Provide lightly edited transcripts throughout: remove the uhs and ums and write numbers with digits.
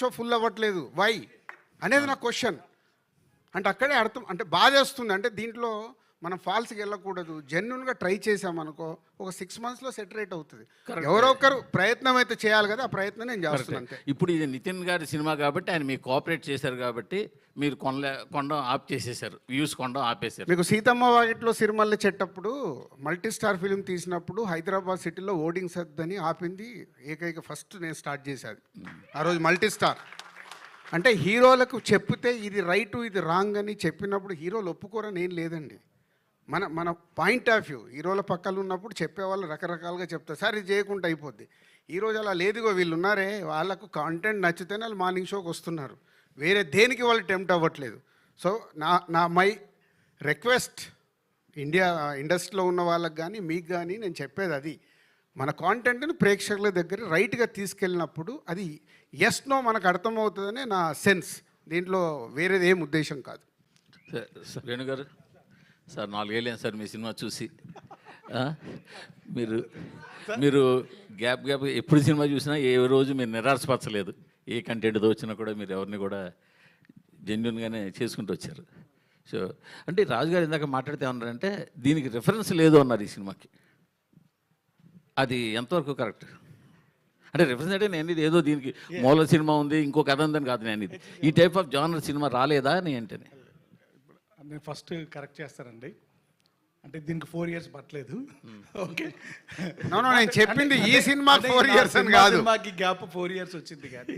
Show full అవ్వట్లేదు why అనేది నా క్వశ్చన్. అంటే అక్కడే అర్థం అంటే బాధేస్తుంది. అంటే దీంట్లో మనం ఫాల్స్కి వెళ్ళకూడదు, జెన్యున్గా ట్రై చేసామనుకో ఒక 6 monthsలో సెటరేట్ అవుతుంది. ఎవరో ఒకరు ప్రయత్నం అయితే చేయాలి కదా, ఆ ప్రయత్నం నేను చేస్తున్నాను. ఇప్పుడు ఇది నితిన్ గారి సినిమా కాబట్టి ఆయన మీకు కోఆపరేట్ చేశారు కాబట్టి మీరు కొండం ఆఫ్ చేసేసారు, వ్యూస్ కొండం ఆపేశారు. మీకు Seethamma Vakitlo Sirimalle చెట్టప్పుడు multi star film తీసినప్పుడు హైదరాబాద్ సిటీలో ఓడింగ్ సర్దని ఆపింది ఏకైక ఫస్ట్ నేను స్టార్ట్ చేశాను ఆ రోజు మల్టీ స్టార్. అంటే హీరోలకు చెప్తే ఇది రైటు ఇది రాంగ్ అని చెప్పినప్పుడు హీరోలు ఒప్పుకోరని ఏం లేదండి. మన పాయింట్ ఆఫ్ వ్యూ హీరోల పక్కన ఉన్నప్పుడు చెప్పేవాళ్ళు రకరకాలుగా చెప్తారు, సార్ ఇది చేయకుండా అయిపోద్ది. ఈరోజు అలా లేదుగో, వీళ్ళు ఉన్నారే వాళ్ళకు కాంటెంట్ నచ్చితేనే వాళ్ళు మార్నింగ్ షోకి వస్తున్నారు, వేరే దేనికి వాళ్ళు టెంప్ట్ అవ్వట్లేదు. సో మై రిక్వెస్ట్ ఇండస్ట్రీలో ఉన్న వాళ్ళకి కానీ మీకు కానీ నేను చెప్పేది అది, మన కాంటెంట్ని ప్రేక్షకుల దగ్గర రైట్గా తీసుకెళ్ళినప్పుడు అది ఎస్ నో మనకు అర్థమవుతుందనే నా సెన్స్. దీంట్లో వేరేది ఏం ఉద్దేశం కాదు. వేణుగారు సార్ 4 ఏళ్ళేం సార్ మీ సినిమా చూసి, మీరు గ్యాప్ ఎప్పుడు సినిమా చూసినా ఏ రోజు మీరు నిరాశపరచలేదు. ఏ కంటెంట్తో వచ్చినా కూడా మీరు ఎవరిని కూడా జెన్యున్గానే చేసుకుంటూ వచ్చారు. సో అంటే రాజుగారు ఇందాక మాట్లాడితే ఏమన్నారంటే దీనికి రిఫరెన్స్ లేదు అన్నారు ఈ సినిమాకి. అది ఎంతవరకు కరెక్ట్? అంటే రిఫరెన్స్ అంటే నేను ఇది ఏదో దీనికి మూల సినిమా ఉంది ఇంకో కథ ఉందని కాదు, నేను ఇది ఈ టైప్ ఆఫ్ జానర్ సినిమా రాలేదా అని అంటేనే. నేను ఫస్ట్ కరెక్ట్ చేస్తానండి, అంటే దీనికి 4 years పట్టలేదు. ఓకే, నేను చెప్పింది ఈ సినిమాకి 4 years అని కాదు, సినిమాకి గ్యాప్ 4 years వచ్చింది కానీ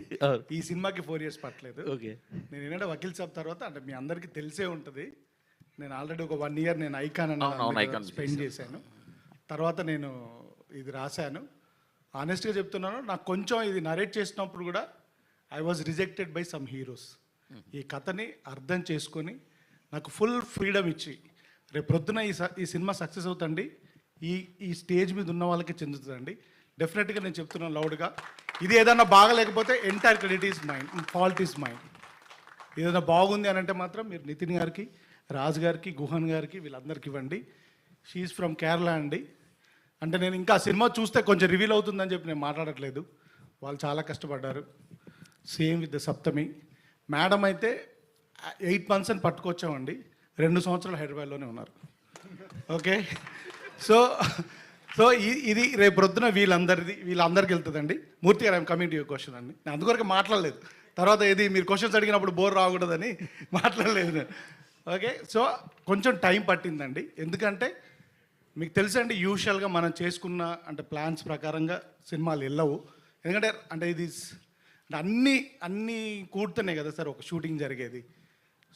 ఈ సినిమాకి 4 years పట్టలేదు. ఓకే, నేను ఏంటంటే వకీల్ సాబ్ తర్వాత అంటే మీ అందరికీ తెలిసే ఉంటుంది, నేను ఆల్రెడీ ఒక 1 year నేను ఐకాన్ అని స్పెండ్ చేశాను. తర్వాత నేను ఇది రాశాను. ఆనెస్ట్గా చెప్తున్నాను, నాకు కొంచెం ఇది నరేట్ చేసినప్పుడు కూడా I was rejected by some heroes. ఈ కథని అర్థం చేసుకొని నాకు ఫుల్ ఫ్రీడమ్ ఇచ్చి రేపు ప్రొద్దున ఈ సినిమా సక్సెస్ అవుతండి, ఈ స్టేజ్ మీద ఉన్న వాళ్ళకి చెందుతుందండి. డెఫినెట్గా నేను చెప్తున్నాను లౌడ్గా, ఇది ఏదన్నా బాగలేకపోతే entire credit is mine, fault is mine. ఏదైనా బాగుంది అని అంటే మాత్రం మీరు నితిన్ గారికి, రాజ్ గారికి, గుహన్ గారికి వీళ్ళందరికీ ఇవ్వండి. షీఈ్ ఫ్రమ్ కేరళ అండి. అంటే నేను ఇంకా సినిమా చూస్తే కొంచెం రివీల్ అవుతుందని చెప్పి నేను మాట్లాడట్లేదు, వాళ్ళు చాలా కష్టపడ్డారు. Same with the Saptami madam అయితే 8 months అని పట్టుకొచ్చామండి, 2 సంవత్సరాలు హైదరాబాద్లోనే ఉన్నారు. ఓకే, సో ఇది రేపు ప్రొద్దున వీళ్ళందరికీ వెళ్తుందండి. మూర్తి గారు I'm coming to your question అండి. నేను అందువరకు మాట్లాడలేదు, తర్వాత ఏది మీరు క్వశ్చన్స్ అడిగినప్పుడు బోర్ రాకూడదని మాట్లాడలేదు నేను. ఓకే, సో కొంచెం టైం పట్టిందండి, ఎందుకంటే మీకు తెలుసండి యూజువల్గా మనం చేసుకున్న అంటే ప్లాన్స్ ప్రకారంగా సినిమాలు వెళ్ళవు. ఎందుకంటే అంటే ఇది అంటే అన్నీ కూడుతున్నాయి కదా సార్ ఒక షూటింగ్ జరిగేది.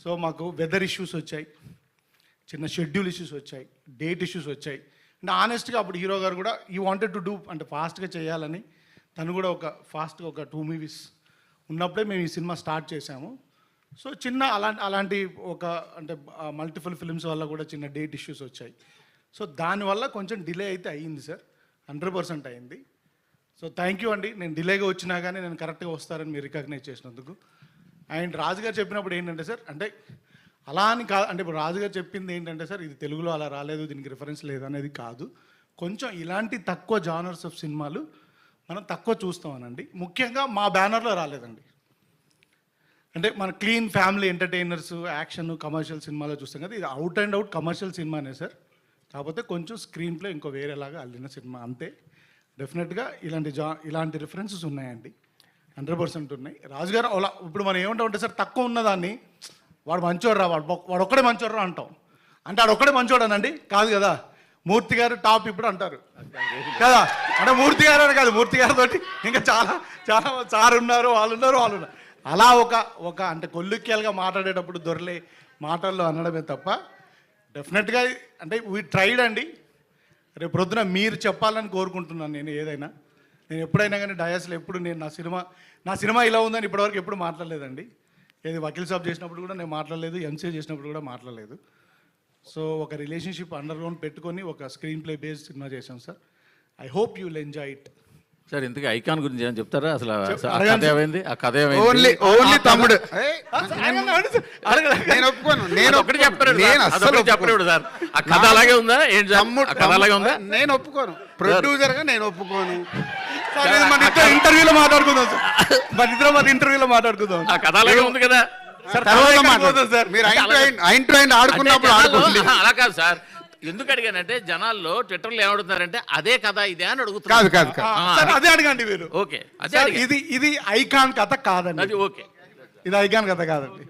సో మాకు వెదర్ ఇష్యూస్ వచ్చాయి, చిన్న షెడ్యూల్ ఇష్యూస్ వచ్చాయి, డేట్ ఇష్యూస్ వచ్చాయి. అంటే ఆనెస్ట్గా అప్పుడు హీరో గారు కూడా ఈ వాంటెడ్ టు డూ అంటే ఫాస్ట్గా చేయాలని, తను కూడా ఫాస్ట్గా ఒక 2 movies ఉన్నప్పుడే మేము ఈ సినిమా స్టార్ట్ చేసాము. సో చిన్న అలాంటి ఒక అంటే మల్టిపుల్ ఫిల్మ్స్ వల్ల కూడా చిన్న డేట్ ఇష్యూస్ వచ్చాయి. సో దానివల్ల కొంచెం డిలే అయితే అయ్యింది సార్, 100% అయింది. సో థ్యాంక్ యూ అండి, నేను డిలేగా వచ్చినా కానీ నేను కరెక్ట్గా వస్తారని మీరు రికగ్నైజ్ చేసినందుకు. అండ్ రాజుగారు చెప్పినప్పుడు ఏంటంటే సార్ అంటే అలా అని కాదు, అంటే ఇప్పుడు రాజుగారు చెప్పింది ఏంటంటే సార్ ఇది తెలుగులో అలా రాలేదు, దీనికి రిఫరెన్స్ లేదు అనేది కాదు. కొంచెం ఇలాంటి తక్కువ జానర్స్ ఆఫ్ సినిమాలు మనం తక్కువ చూస్తామనండి. ముఖ్యంగా మా బ్యానర్లో రాలేదండి. అంటే మన clean family entertainers, action, commercial సినిమాలో చూస్తాం కదా, ఇది అవుట్ అండ్ అవుట్ కమర్షియల్ సినిమానే సార్. కాకపోతే కొంచెం స్క్రీన్ ప్లే ఇంకో వేరేలాగా అల్లిన సినిమా అంతే. డెఫినెట్గా ఇలాంటి రిఫరెన్సెస్ ఉన్నాయండి, 100% ఉన్నాయి. రాజుగారు అలా ఇప్పుడు మనం ఏమంటామంటే సార్ తక్కువ ఉన్నదాన్ని వాడు మంచోడ్రా, వాడు ఒక్కడే మంచోడ్రా అంటాం. అంటే వాడు ఒక్కడే మంచోడనండి కాదు కదా, మూర్తి గారు టాప్ ఇప్పుడు అంటారు కదా. అంటే మూర్తి గారు అని కాదు, మూర్తి గారితో ఇంకా చాలా చాలా సార్ ఉన్నారు, వాళ్ళు ఉన్నారు. అలా ఒక అంటే కొల్లుక్యాలుగా మాట్లాడేటప్పుడు దొరలే మాటల్లో అనడమే తప్ప డెఫినెట్గా అంటే వీ ట్రైడ్ అండి. రేపు ప్రొద్దున మీరు చెప్పాలని కోరుకుంటున్నాను. నేను ఎప్పుడైనా కానీ డయాస్లో ఎప్పుడు నేను నా సినిమా ఇలా ఉందని ఇప్పటివరకు ఎప్పుడు మాట్లాడలేదండి. ఏది వకీల్ సాబ్ చేసినప్పుడు కూడా నేను మాట్లాడలేదు, ఎంసీఏ చేసినప్పుడు కూడా మాట్లాడలేదు. సో ఒక రిలేషన్షిప్ అండర్గ్రౌండ్ పెట్టుకొని ఒక స్క్రీన్ ప్లే బేస్డ్ సినిమా చేశాం sir. I hope you will enjoy it. Sir ఇంతకీ ఐకాన్ గురించి ఏమని చెప్తారా? అసలు కథ ఏమైంది? ఆ కథ ఏమైంది? ఓన్లీ తమ్ముడు నేను ఒకటి చెప్పలేదు సార్. ఆ కథ అలాగే ఉందా? ఏంటి కథ అలాగే ఉందా? నేను ఒప్పుకోను, ప్రొడ్యూసర్గా నేను ఒప్పుకోను. సార్, ఇది మన ఇద్దరం ఇంటర్వ్యూలో మాట్లాడుకుందాం సార్. మన ఇద్దరం మన ఇంటర్వ్యూలో మాట్లాడుకుందాం. ఆ కథ అలాగే ఉంది కదా సార్, తర్వాత తర్వాత మాట్లాడదాం సార్. మీరు ఐన్ టు ఐన్ ఆడుకున్నప్పుడు అంటే ఆడుకోండి. జనాల్లో అలా కాదు సార్. ఎందుకు అడిగానంటే జనాల్లో ట్విట్టర్లో ఏమడుగుతున్నారంటే అదే కదా ఇదే అని కాదు అడుగుతున్నారు. కాదు కాదు సార్, అదే అడగండి మీరు. ఓకే అదే సార్, అడిగా. ఇది ఐకాన్ కథ కాదండి. అది ఓకే. ఇది ఐకాన్ కథ కాదండి.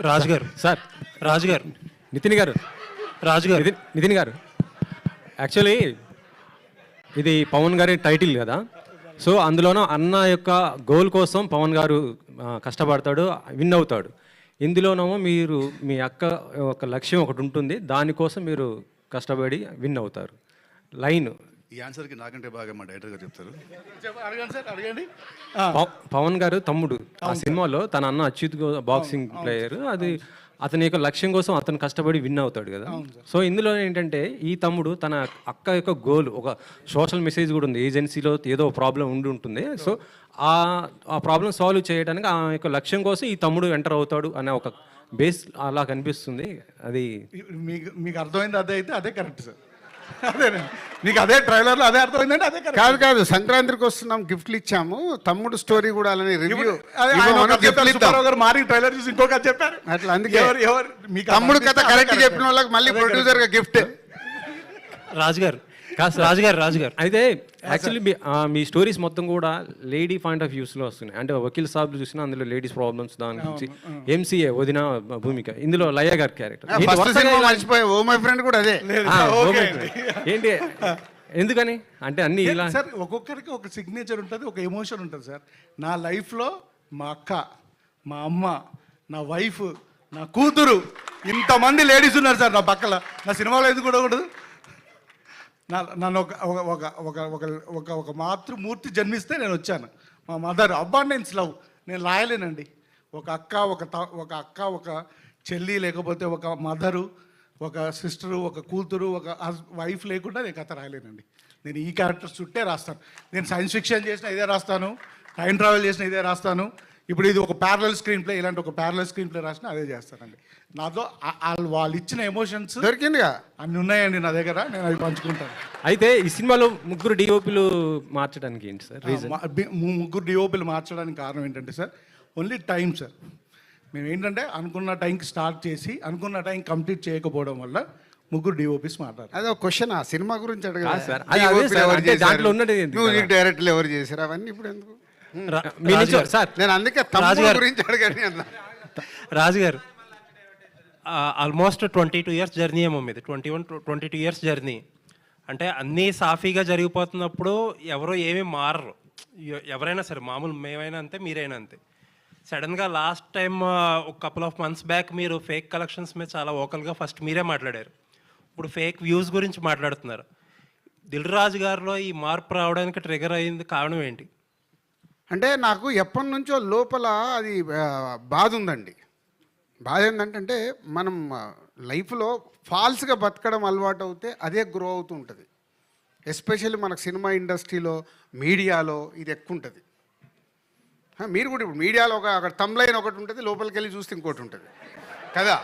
రాజు గారు సార్, రాజు గారు, నితిన్ గారు, రాజు గారు, నితిన్ గారు, యాక్చువల్లీ ఇది పవన్ గారి టైటిల్ కదా. సో అందులోనూ అన్న యొక్క గోల్ కోసం పవన్ గారు కష్టపడతాడు, విన్ అవుతాడు. ఇందులోనేమో మీరు మీ అక్క ఒక లక్ష్యం ఒకటి ఉంటుంది, దానికోసం మీరు కష్టపడి విన్ అవుతారు. లైన్ ఈ ఆన్సర్కి నాకంటే బాగా మా డైరెక్టర్ గారు చెప్తారు. అడగండి సార్, అడగండి. పవన్ గారు తమ్ముడు ఆ సినిమాలో తన అన్న అచ్యుత్ బాక్సింగ్ ప్లేయర్, అది అతని యొక్క లక్ష్యం కోసం అతను కష్టపడి విన్ అవుతాడు కదా. సో ఇందులో ఏంటంటే ఈ తమ్ముడు తన అక్క యొక్క గోల్, ఒక సోషల్ మెసేజ్ కూడా ఉంది, ఏజెన్సీలో ఏదో ప్రాబ్లం ఉండి ఉంటుంది. సో ఆ ప్రాబ్లం సాల్వ్ చేయడానికి ఆ యొక్క లక్ష్యం కోసం ఈ తమ్ముడు ఎంటర్ అవుతాడు అనే ఒక బేస్ అలా కనిపిస్తుంది. అది మీకు అర్థమైంది అదే అయితే అదే కరెక్ట్ సార్. అదేనండి, మీకు అదే ట్రైలర్లో అదే అర్థమైందంటే అదే కరెక్ట్. కాదు కాదు సంక్రాంతికి వస్తున్నాం, గిఫ్ట్లు ఇచ్చాము, తమ్ముడు స్టోరీ కూడా అలానే రివ్యూ సుబ్బారావు గారు మారి ట్రైలర్ చూసి ఇంకొక చెప్పారు. అట్లా అందుకే ఎవరు మీకు తమ్ముడు కథ కరెక్ట్ చెప్పిన వాళ్ళకి మళ్ళీ ప్రొడ్యూసర్ గా గిఫ్ట్. రాజు గారు, రాజు గారు, రాజు గారు, అయితే యాక్చువల్లీ మీ స్టోరీస్ మొత్తం కూడా లేడీ పాయింట్ ఆఫ్ వ్యూస్లో వస్తున్నాయి. అంటే వకీల్ సాబ్ చూసినా అందులో లేడీస్ ప్రాబ్లమ్స్, దాని గురించి ఎంసీఏ వదిన భూమిక, ఇందులో లయ గారి క్యారెక్టర్. ఫస్ట్ సినిమా మర్చిపోయా, ఓ మై ఫ్రెండ్ కూడా అదే. ఏంటి ఎందుకని అంటే అన్ని ఇలా సార్, ఒక్కొక్కరికి ఒక సిగ్నేచర్ ఉంటుంది, ఒక ఎమోషన్ ఉంటుంది సార్. నా లైఫ్లో మా అక్క, మా అమ్మ, నా వైఫ్, నా కూతురు, ఇంతమంది లేడీస్ ఉన్నారు సార్ నా పక్కల. నా సినిమాలో ఎందుకు కూడా ఉండదు? నన్ను ఒక మాతృమూర్తి జన్మిస్తే నేను వచ్చాను. మా మదర్ అబాండెన్స్ లవ్ నేను లాయలేనండి. ఒక అక్క, ఒక చెల్లి, లేకపోతే ఒక మదరు, ఒక సిస్టరు, ఒక కూతురు, ఒక వైఫ్ లేకుండా నేను కథ రాయలేనండి. నేను ఈ క్యారెక్టర్స్ చుట్టే రాస్తాను. నేను సైన్స్ ఫిక్షన్ చేసిన ఇదే రాస్తాను, టైం ట్రావెల్ చేసిన ఇదే రాస్తాను. ఇప్పుడు ఇది ఒక ప్యారలల్ స్క్రీన్ ప్లే, ఇలాంటి ఒక ప్యారలల్ స్క్రీన్ ప్లే రాసిన అదే చేస్తానండి. నాతో వాళ్ళు ఇచ్చిన ఎమోషన్స్ దొరికిందిగా అన్ని ఉన్నాయండి నా దగ్గర, నేను అవి పంచుకుంటాను. అయితే ఈ సినిమాలో ముగ్గురు డిఓపిలు మార్చడానికి ఏంటి సార్ రీజన్? ముగ్గురు డిఓపిలు మార్చడానికి కారణం ఏంటంటే సార్, ఓన్లీ టైం సార్. మేము ఏంటంటే అనుకున్న టైంకి స్టార్ట్ చేసి అనుకున్న టైం కంప్లీట్ చేయకపోవడం వల్ల ముగ్గురు డిఓపిస్ మాట్లాడారు. అదే ఒక క్వశ్చన్, ఆ సినిమా గురించి అడగాలి సార్. అదే సార్, అంటే దాంట్లో ఉన్నది ఏంటి? మ్యూజిక్ డైరెక్టర్లు ఎవరు చేశారు అవన్నీ ఇప్పుడు ఎందుకు? సార్ నేను అందుకే తమ్ముడు గురించి అడగండి అన్నా. రాజు గారు, ఆల్మోస్ట్ 22 ఇయర్స్ జర్నీ ఏమో మీది, 22 ఇయర్స్ జర్నీ. అంటే అన్నీ సాఫీగా జరిగిపోతున్నప్పుడు ఎవరో ఏమీ మారరు, ఎవరైనా సరే, మామూలు మేమైనా అంతే, మీరైనా అంతే. సడన్గా లాస్ట్ టైం ఒక కపుల్ ఆఫ్ మంత్స్ బ్యాక్ మీరు ఫేక్ కలెక్షన్స్ మీద చాలా ఓకల్గా ఫస్ట్ మీరే మాట్లాడారు. ఇప్పుడు ఫేక్ వ్యూస్ గురించి మాట్లాడుతున్నారు. దిల్ రాజు గారిలో ఈ మార్పు రావడానికి ట్రిగర్ అయింది కారణం ఏంటి? అంటే నాకు ఎప్పటి నుంచో లోపల అది బాధ ఉందండి. బాధ ఏంటంటే మనం లైఫ్లో ఫాల్స్గా బతకడం అలవాటు అవుతే అదే గ్రో అవుతూ ఉంటుంది. ఎస్పెషల్లీ మనకు సినిమా ఇండస్ట్రీలో, మీడియాలో ఇది ఎక్కువ ఉంటుంది. మీరు కూడా ఇప్పుడు మీడియాలో అక్కడ తమ్లైన్ ఒకటి ఉంటుంది, లోపలికి వెళ్ళి చూస్తే ఇంకోటి ఉంటుంది కదా.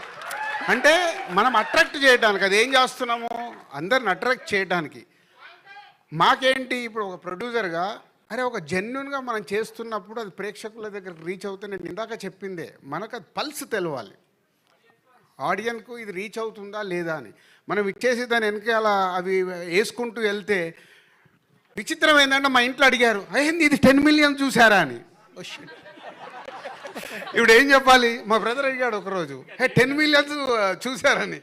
అంటే మనం అట్రాక్ట్ చేయడానికి, అది ఏం చేస్తున్నాము, అందరిని అట్రాక్ట్ చేయడానికి. మాకేంటి ఇప్పుడు ఒక ప్రొడ్యూసర్గా, అరే ఒక జెన్యున్గా మనం చేస్తున్నప్పుడు అది ప్రేక్షకుల దగ్గరికి రీచ్ అవుతే, నేను ఇందాక చెప్పిందే, మనకు అది పల్స్ తెలవాలి, ఆడియన్కు ఇది రీచ్ అవుతుందా లేదా అని. మనం ఇచ్చేసి దాని వెనకాల అవి వేసుకుంటూ వెళ్తే, విచిత్రం ఏంటంటే మా ఇంట్లో అడిగారు, అయ్యింది ఇది 10 మిలియన్ చూసారా అని. ఇప్పుడు ఏం చెప్పాలి? మా బ్రదర్ అడిగాడు ఒకరోజు, 10 మిలియన్స్ చూసారని.